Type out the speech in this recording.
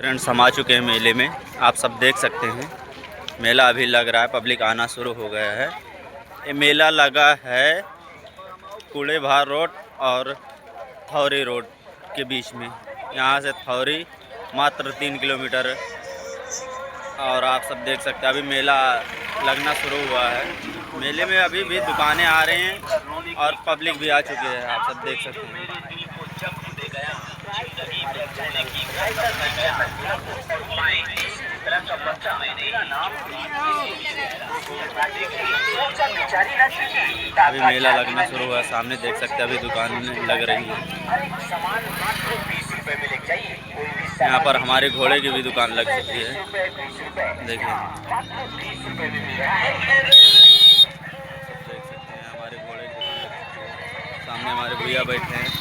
Friends हम आ चुके हैं मेले में। आप सब देख सकते हैं मेला अभी लग रहा है, पब्लिक आना शुरू हो गया है। ये मेला लगा है कूड़ेभार रोड और थौरी रोड के बीच में। यहाँ से थौरी मात्र 3 किलोमीटर। और आप सब देख सकते हैं अभी मेला लगना शुरू हुआ है। मेले में अभी भी दुकानें आ रहे हैं और पब्लिक भी आ चुकी है, आप सब देख सकते हैं। अभी मेला लगना शुरू हुआ, सामने देख सकते हैं अभी दुकान लग रही है। यहाँ पर हमारे घोड़े की भी दुकान लग चुकी है, देखिए देख सकते हैं हमारे घोड़े की दुकान लग चुकी है। सामने हमारे भैया बैठे हैं।